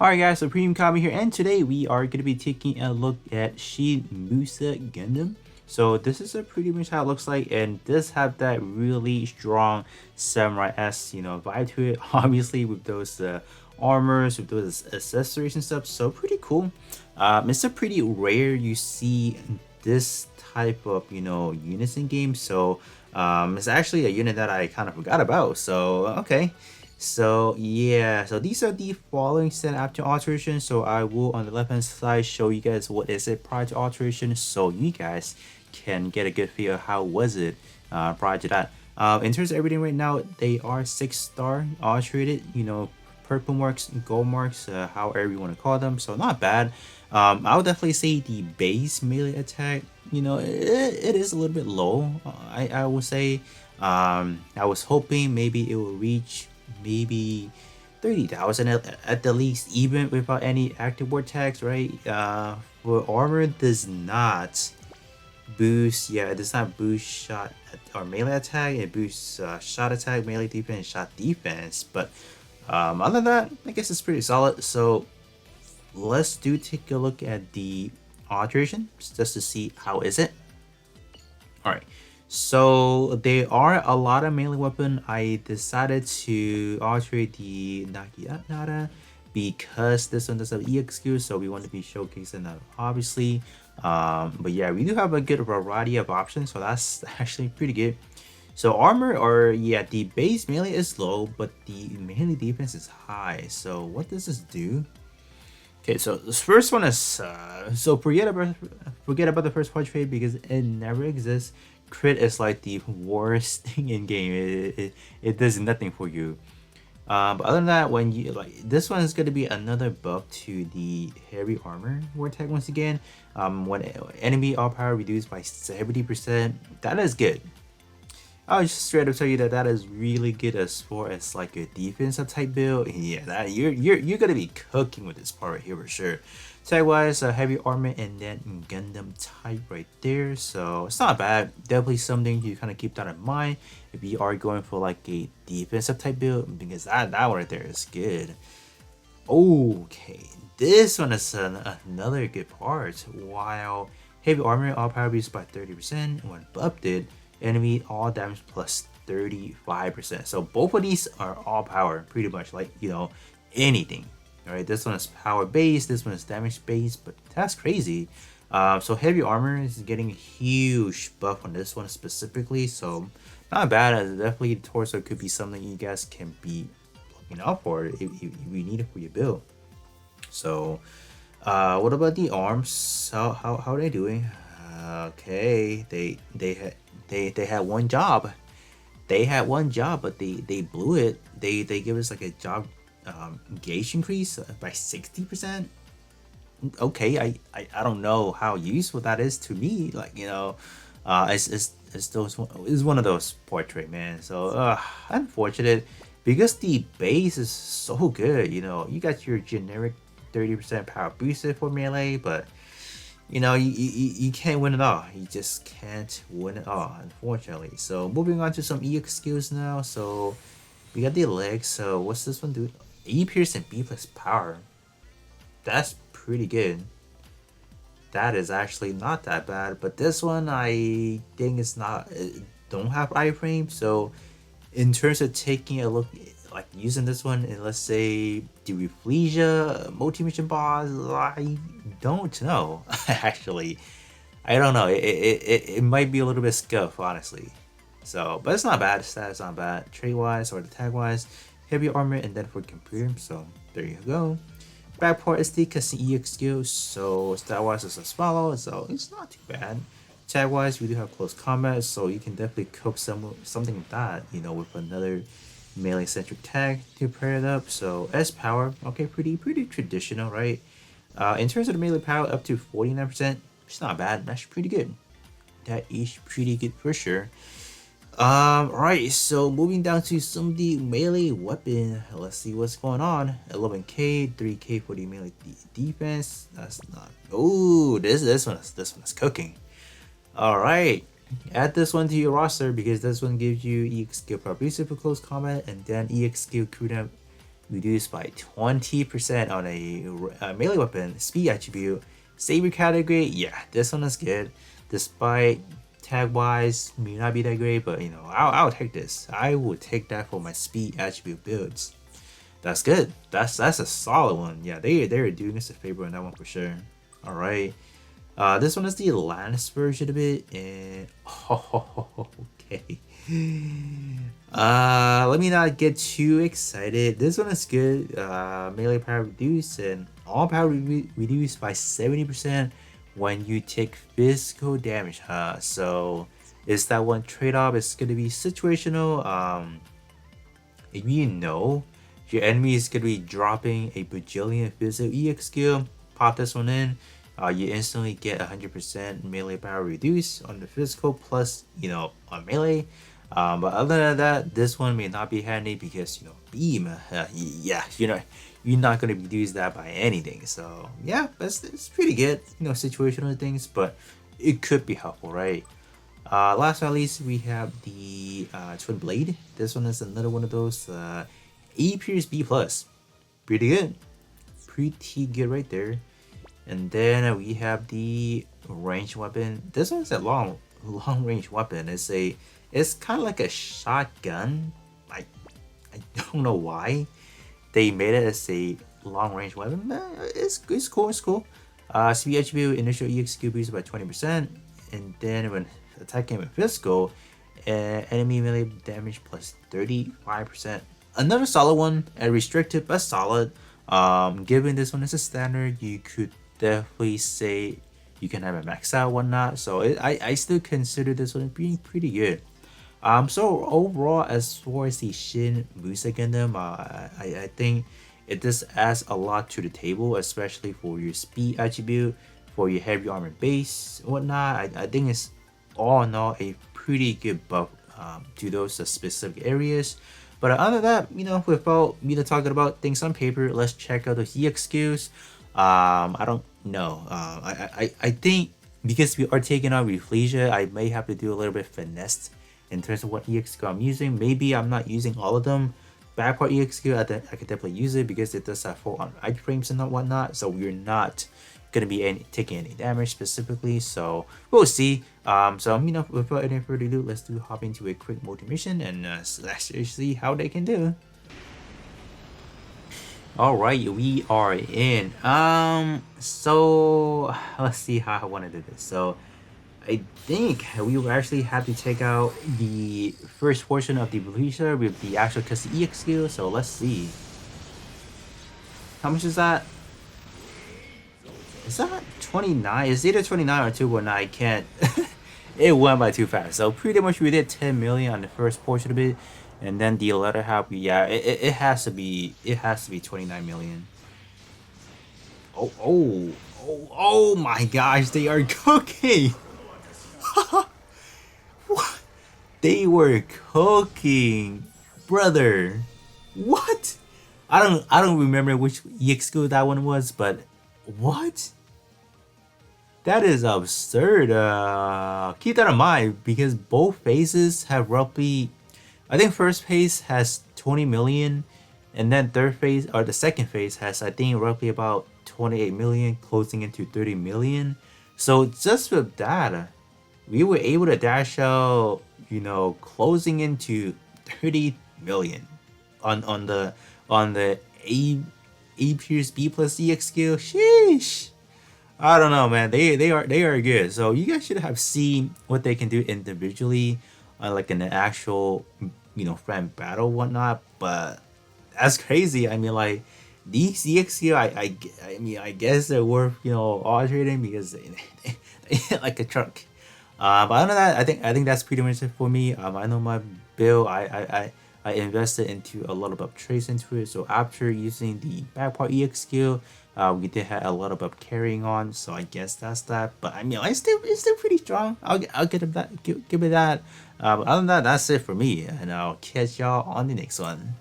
Alright guys, so Premium Kami here, and today we are going to be taking a look at Shin Musha Gundam. So this is a pretty much how it looks like, and this have that really strong samurai-esque, vibe to it. Obviously with those armors, with those accessories and stuff, so pretty cool. It's a pretty rare you see this type of, units in games, so it's actually a unit that I kind of forgot about, so okay. So yeah, so these are the following set after alteration. So I will on the left hand side show you guys what is it prior to alteration, so you guys can get a good feel of how was it prior to that. In terms of everything right now, they are 6-star alterated, purple marks, gold marks, however you want to call them, so not bad. I would definitely say the base melee attack, it is a little bit low. I would say I was hoping maybe it will reach maybe 30,000 at the least, even without any active war tags, right? For armor does not boost, yeah, it does not boost shot or melee attack. It boosts shot attack, melee defense, shot defense, but other than that, I guess it's pretty solid. So let's take a look at the alteration just to see how is it. All right, so there are a lot of melee weapon. I decided to alterate the Nagiata because this one does have EXQ, so we want to be showcasing that obviously. But yeah, we do have a good variety of options, so that's actually pretty good. So armor, or yeah, the base melee is low, but the melee defense is high. So what does this do? Okay, so this first one is so forget about the first part trade because it never exists. Crit is like the worst thing in game. It does nothing for you. But other than that, when you this one is going to be another buff to the heavy armor war tag once again. When enemy all power reduced by 70%, that is good. I'll just straight up tell you that is really good as far as like a defensive type build. Yeah, that you're gonna be cooking with this part right here for sure. Tag wise, heavy armor and then Gundam type right there, so it's not bad. Definitely something you kind of keep that in mind if you are going for like a defensive type build, because that one right there is good. Okay, this one is another good part. While heavy armor all power reduced by 30% when buffed, enemy all damage plus 35%. So both of these are all power, pretty much like anything. All right, this one is power based, this one is damage based, but that's crazy. So heavy armor is getting a huge buff on this one specifically, so not bad. Definitely torso could be something you guys can be looking out for if you need it for your build. So what about the arms? How are they doing? Okay, they had one job. They had one job, but they blew it. They give us like a job gauge increase by 60%. Okay, I don't know how useful that is to me. Like it's one of those portrait, man. So unfortunate, because the base is so good. You got your generic 30% power boosted for melee, but you can't win it all. You just can't win it all, unfortunately. So moving on to some EX skills now. So we got the legs. So what's this one do? E pierce and B plus power. That's pretty good. That is actually not that bad. But this one I think it's not. Don't have iframe. So in terms of taking a look, like using this one in, let's say, the Reflesia multi-mission boss, I don't know. Actually, I don't know. It might be a little bit scuff, honestly. So, but it's not bad. It's not bad. Trade wise or the tag wise, heavy armor, and then for computer. So there you go. Back part is the Cassie EX skill. So stat wise is as follows. So it's not too bad. Tag wise, we do have close combat, so you can definitely cook something like that. With another melee centric tag to pair it up. So S power, okay, pretty traditional, right? In terms of the melee power, up to 49%, it's not bad. That's pretty good. That is pretty good for sure. Right, so moving down to some of the melee weapon. Let's see what's going on. 11k, 3k for the melee defense. That's not. Oh, this one is cooking. All right. Add this one to your roster because this one gives you EX skill power boosted for close combat, and then EX skill cooldown reduced by 20% on a melee weapon speed attribute. Saber category, yeah, this one is good. Despite tag wise may not be that great, but you know, I'll take this. I will take that for my speed attribute builds. That's good. That's a solid one. Yeah, they're doing us a favor on that one for sure. All right. This one is the last version of it, and okay. Let me not get too excited. This one is good. Melee power reduced and all power reduced by 70% when you take physical damage. So is that one trade-off? It's gonna be situational. If you know your enemy is gonna be dropping a bajillion physical EX skill, pop this one in. You instantly get 100% melee power reduced on the physical plus, you know, on melee. But other than that, this one may not be handy because, you know, beam. Yeah, you're not gonna reduce that by anything. So yeah, it's pretty good. You know, situational things, but it could be helpful, right? Last but not least, we have the Twin Blade. This one is another one of those A Pierce B plus. Pretty good. Pretty good right there. And then we have the ranged weapon. This one's a long range weapon. It's kind of like a shotgun. I don't know why they made it as a long range weapon. It's cool. It's cool. Speed attribute initial EX skill boost by 20%, and then when attacking with physical, enemy melee damage plus 35%. Another solid one, a restricted but solid. Given this one is a standard, you could definitely say you can have a max out whatnot. So I still consider this one being pretty good. So overall, as far as the Shin Musha Gundam, I think it just adds a lot to the table, especially for your speed attribute, for your heavy armor base, whatnot. I think it's all in all a pretty good buff to those specific areas. But other than that, you know, without me talking about things on paper, let's check out the EX skills. I don't know. I think because we are taking on Reflesia, I may have to do a little bit finesse in terms of what EX skill I'm using. Maybe I'm not using all of them. Back part EX skill, I could definitely use it because it does have full on iframes and whatnot. So we're not gonna be taking any damage specifically. So we'll see. So you know, without any further ado, let's hop into a quick multi mission and let's see how they can do. All right, we are in. So let's see how I want to do this. So I think we will actually have to take out the first portion of the Reflesia with the actual custom EX skill. So let's see. How much is that? Is that 29? It's either 29 or 219. I can't. It went by too fast. So pretty much we did 10 million on the first portion of it. And then the latter half, yeah, it has to be 29 million. Oh my gosh, they are cooking. What? They were cooking, brother. What? I don't remember which EX skill that one was, but what? That is absurd. Keep that in mind because both phases have roughly, I think first phase has 20 million, and then third phase or the second phase has I think roughly about 28 million, closing into 30 million. So just with that, we were able to dash out, you know, closing into 30 million on the A Pierce B plus EX skill. Sheesh. I don't know, man. They are good. So you guys should have seen what they can do individually, like in the actual, you know, friend battle whatnot. But that's crazy. I mean, like these EX skill, I mean, I guess they're worth, you know, altering because they hit like a truck. But other than that, I think that's pretty much it for me. I know my build, I invested into a lot of buff trace into it. So after using the back part EX skill, we did have a lot of buff carrying on. So I guess that's that. But I mean, it's still pretty strong. I'll give it that. Give it that. But other than that, that's it for me, and I'll catch y'all on the next one.